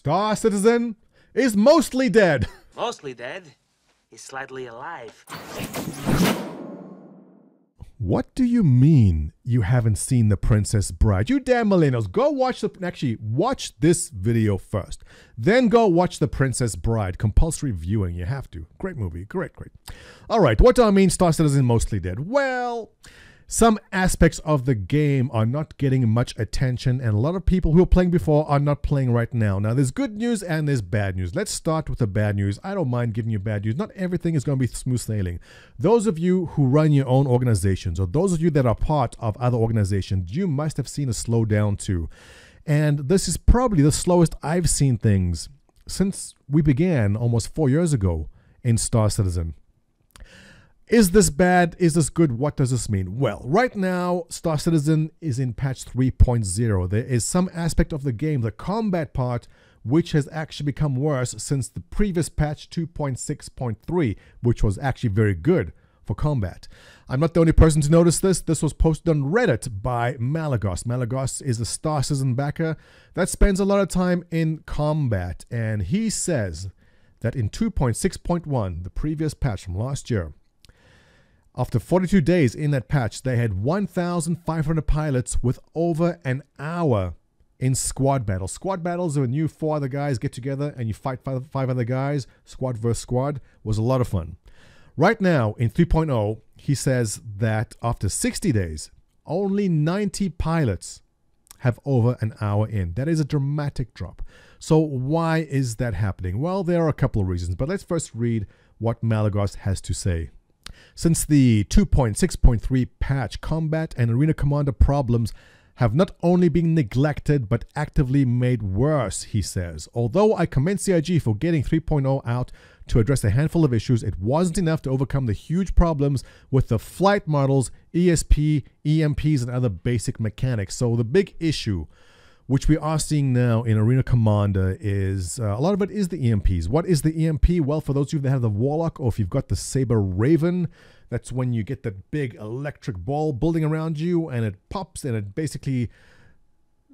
Star Citizen is mostly dead. Mostly dead. He's slightly alive. What do you mean you haven't seen The Princess Bride? You damn millennials, go watch watch this video first. Then go watch The Princess Bride. Compulsory viewing, you have to. Great movie, great. All right, what do I mean Star Citizen mostly dead? Well, some aspects of the game are not getting much attention, and a lot of people who were playing before are not playing right now. Now, there's good news and there's bad news. Let's start with the bad news. I don't mind giving you bad news. Not everything is going to be smooth sailing. Those of you who run your own organizations, or those of you that are part of other organizations, you must have seen a slowdown too. And this is probably the slowest I've seen things since we began almost 4 years ago in Star Citizen. Is this bad? Is this good? What does this mean? Well, right now, Star Citizen is in patch 3.0. There is some aspect of the game, the combat part, which has actually become worse since the previous patch 2.6.3, which was actually very good for combat. I'm not the only person to notice this. This was posted on Reddit by Malagos. Malagos is a Star Citizen backer that spends a lot of time in combat, and he says that in 2.6.1, the previous patch from last year, after 42 days in that patch, they had 1,500 pilots with over an hour in squad battles. Squad battles are when you 4 other guys get together and you fight five other guys. Squad versus squad was a lot of fun. Right now, in 3.0, he says that after 60 days, only 90 pilots have over an hour in. That is a dramatic drop. So why is that happening? Well, there are a couple of reasons, but let's first read what Malagos has to say. Since the 2.6.3 patch, combat and arena commander problems have not only been neglected but actively made worse, he says. Although I commend CIG for getting 3.0 out to address a handful of issues, it wasn't enough to overcome the huge problems with the flight models, ESP, EMPs, and other basic mechanics. So the big issue, which we are seeing now in Arena Commander, is a lot of it is the EMPs. What is the EMP? Well, for those of you that have the Warlock, or if you've got the Saber Raven, that's when you get that big electric ball building around you and it pops and it basically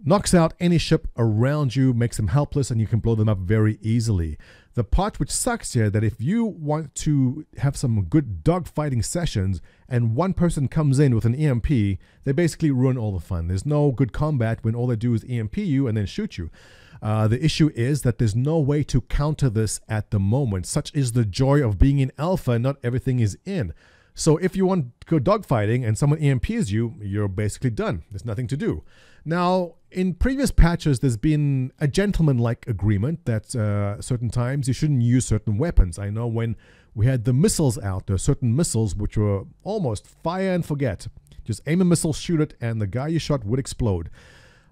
knocks out any ship around you, makes them helpless, and you can blow them up very easily. The part which sucks here, that if you want to have some good dogfighting sessions and one person comes in with an EMP, they basically ruin all the fun. There's no good combat when all they do is EMP you and then shoot you. The issue is that there's no way to counter this at the moment. Such is the joy of being in alpha, not everything is in. So if you want good dogfighting and someone EMPs you, you're basically done. There's nothing to do. Now, in previous patches, there's been a gentleman-like agreement that certain times you shouldn't use certain weapons. I know when we had the missiles out, there are certain missiles which were almost fire and forget. Just aim a missile, shoot it, and the guy you shot would explode.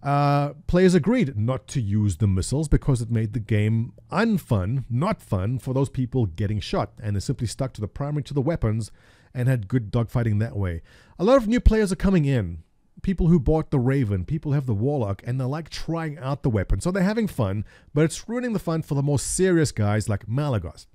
Players agreed not to use the missiles because it made the game unfun, not fun, for those people getting shot. And they simply stuck to the primary, to the weapons, and had good dogfighting that way. A lot of new players are coming in. People who bought the Raven, people who have the Warlock, and they like trying out the weapon. So they're having fun, but it's ruining the fun for the more serious guys like Malagos.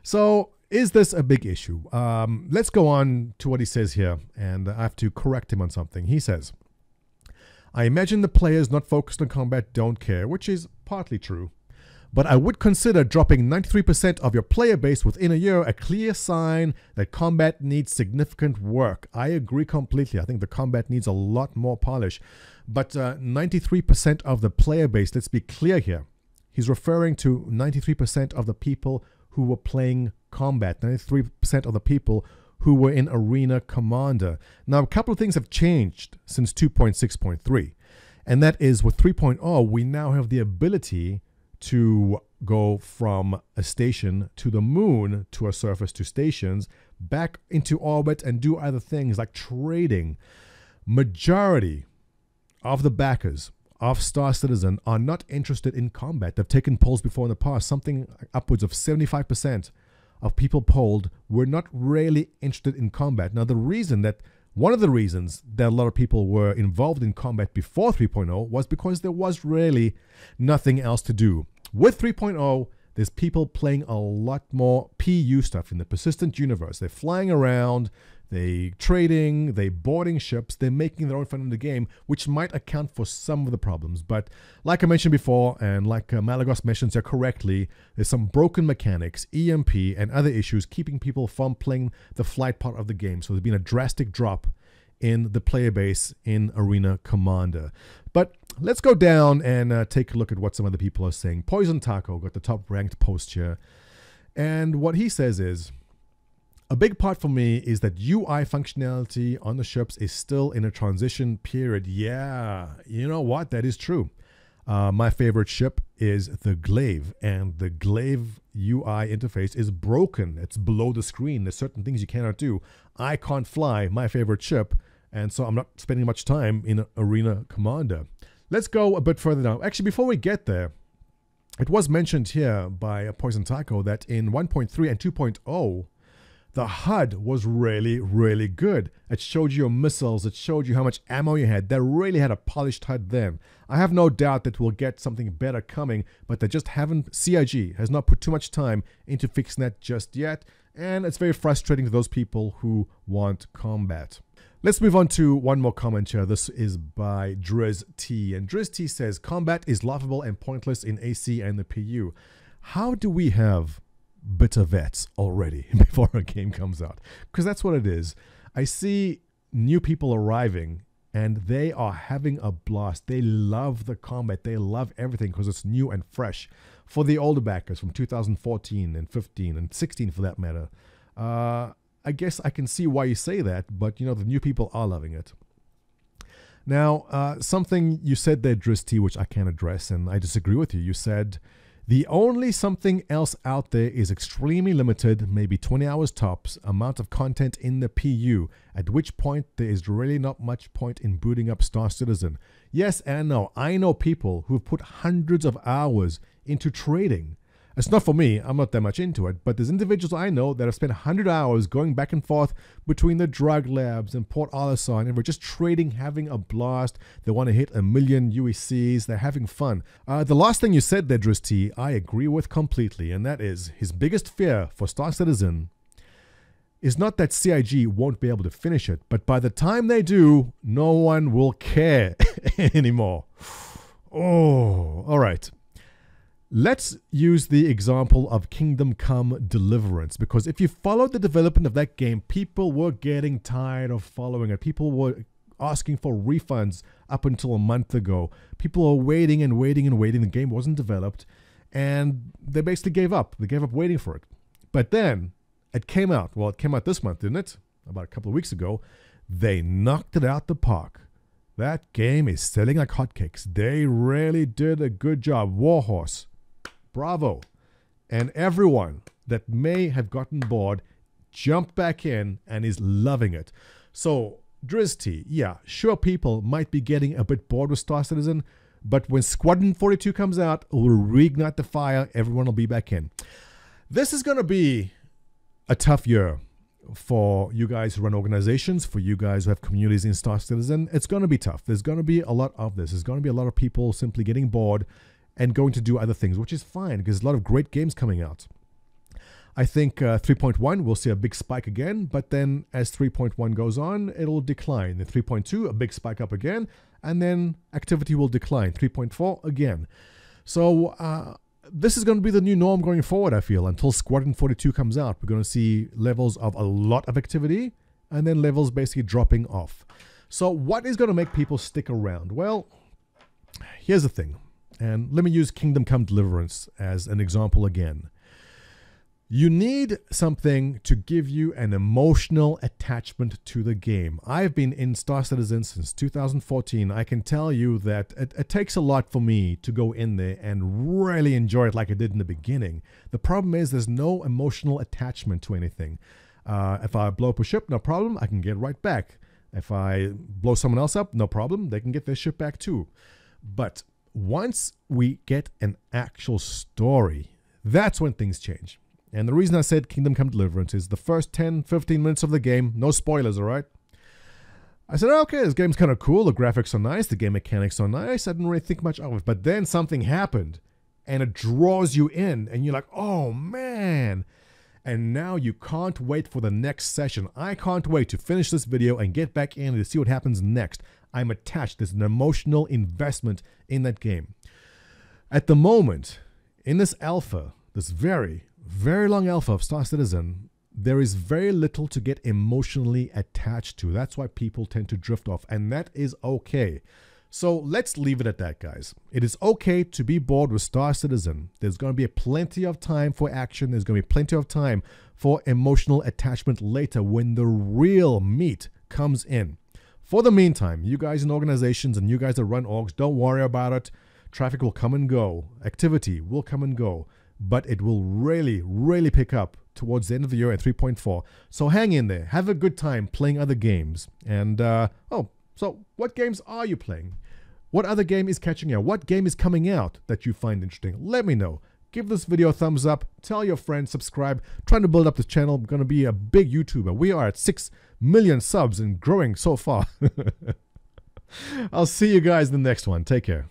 So is this a big issue? Let's go on to what he says here, and I have to correct him on something. He says, I imagine the players not focused on combat don't care, which is partly true. But I would consider dropping 93% of your player base within a year a clear sign that combat needs significant work. I agree completely. I think the combat needs a lot more polish. But 93% of the player base, let's be clear here. He's referring to 93% of the people who were playing combat, 93% of the people who were in Arena Commander. Now, a couple of things have changed since 2.6.3. And that is with 3.0, we now have the ability to go from a station to the moon, to a surface, to stations, back into orbit and do other things like trading. Majority of the backers of Star Citizen are not interested in combat. They've taken polls before in the past. Something upwards of 75% of people polled were not really interested in combat. Now, one of the reasons that a lot of people were involved in combat before 3.0 was because there was really nothing else to do. With 3.0, there's people playing a lot more PU stuff in the persistent universe. They're flying around, they trading, they boarding ships, they're making their own fun in the game, which might account for some of the problems. But like I mentioned before, and like Malagos mentions here correctly, there's some broken mechanics, EMP, and other issues keeping people from playing the flight part of the game. So there's been a drastic drop in the player base in Arena Commander. But let's go down and take a look at what some other people are saying. Poison Taco got the top ranked post here. And what he says is, a big part for me is that UI functionality on the ships is still in a transition period. Yeah, you know what? That is true. My favorite ship is the Glaive, and the Glaive UI interface is broken. It's below the screen. There's certain things you cannot do. I can't fly my favorite ship, and so I'm not spending much time in Arena Commander. Let's go a bit further down. Actually, before we get there, it was mentioned here by Poison Taco that in 1.3 and 2.0, the HUD was really, really good. It showed you your missiles. It showed you how much ammo you had. They really had a polished HUD then. I have no doubt that we'll get something better coming, but they just haven't, CIG has not put too much time into fixing that just yet, and it's very frustrating to those people who want combat. Let's move on to one more comment here. This is by Driz T, and Driz T says, combat is laughable and pointless in AC and the PU. How do we have bitter vets already before a game comes out? Because that's what it is. I see new people arriving and they are having a blast. They love the combat. They love everything because it's new and fresh. For the older backers from 2014 and 15 and 16 for that matter, I guess I can see why you say that, but you know, the new people are loving it. Now, something you said there, Driz T, which I can't address, and I disagree with you. You said, the only something else out there is extremely limited, maybe 20 hours tops, amount of content in the PU, at which point there is really not much point in booting up Star Citizen. Yes and no. I know people who've put hundreds of hours into trading. It's not for me, I'm not that much into it, but there's individuals I know that have spent 100 hours going back and forth between the drug labs and Port Olisar, and we're just trading, having a blast. They want to hit 1 million UECs, they're having fun. The last thing you said there, Driz T, I agree with completely, and that is his biggest fear for Star Citizen is not that CIG won't be able to finish it, but by the time they do, no one will care anymore. Oh, all right. Let's use the example of Kingdom Come Deliverance, because if you followed the development of that game, people were getting tired of following it. People were asking for refunds up until a month ago. People are waiting and waiting and waiting. The game wasn't developed, and they basically gave up. They gave up waiting for it. But then it came out. Well, it came out this month, didn't it? About a couple of weeks ago. They knocked it out the park. That game is selling like hotcakes. They really did a good job. Warhorse. Bravo. And everyone that may have gotten bored jumped back in and is loving it. So, Driz T, yeah, sure, people might be getting a bit bored with Star Citizen, but when Squadron 42 comes out, it will reignite the fire. Everyone will be back in. This is going to be a tough year for you guys who run organizations, for you guys who have communities in Star Citizen. It's going to be tough. There's going to be a lot of this. There's going to be a lot of people simply getting bored and going to do other things, which is fine because there's a lot of great games coming out. I think 3.1 will see a big spike again, but then as 3.1 goes on, it'll decline. Then 3.2, a big spike up again, and then activity will decline. 3.4 again. So this is going to be the new norm going forward, I feel, until Squadron 42 comes out. We're going to see levels of a lot of activity and then levels basically dropping off. So what is going to make people stick around? Well, here's the thing. And let me use Kingdom Come Deliverance as an example again. You need something to give you an emotional attachment to the game. I've been in Star Citizen since 2014. I can tell you that it takes a lot for me to go in there and really enjoy it like I did in the beginning. The problem is there's no emotional attachment to anything. If I blow up a ship, no problem. I can get right back. If I blow someone else up, no problem. They can get their ship back too. But once we get an actual story, that's when things change. And the reason I said Kingdom Come Deliverance is the first 10, 15 minutes of the game, no spoilers, all right? I said, okay, this game's kind of cool. The graphics are nice. The game mechanics are nice. I didn't really think much of it. But then something happened. and it draws you in, and you're like, oh man. And now you can't wait for the next session. I can't wait to finish this video and get back in to see what happens next. I'm attached. There's an emotional investment in that game. At the moment, in this alpha, this very, very long alpha of Star Citizen, there is very little to get emotionally attached to. That's why people tend to drift off, and that is okay. So let's leave it at that, guys. It is okay to be bored with Star Citizen. There's going to be plenty of time for action. There's going to be plenty of time for emotional attachment later when the real meat comes in. For the meantime, you guys in organizations and you guys that run orgs, don't worry about it. Traffic will come and go. Activity will come and go. But it will really, really pick up towards the end of the year at 3.4. So hang in there. Have a good time playing other games. And, so what games are you playing? What other game is catching you? What game is coming out that you find interesting? Let me know. Give this video a thumbs up. Tell your friends, subscribe. Trying to build up this channel. I'm going to be a big YouTuber. We are at 6 million subs and growing so far. I'll see you guys in the next one. Take care.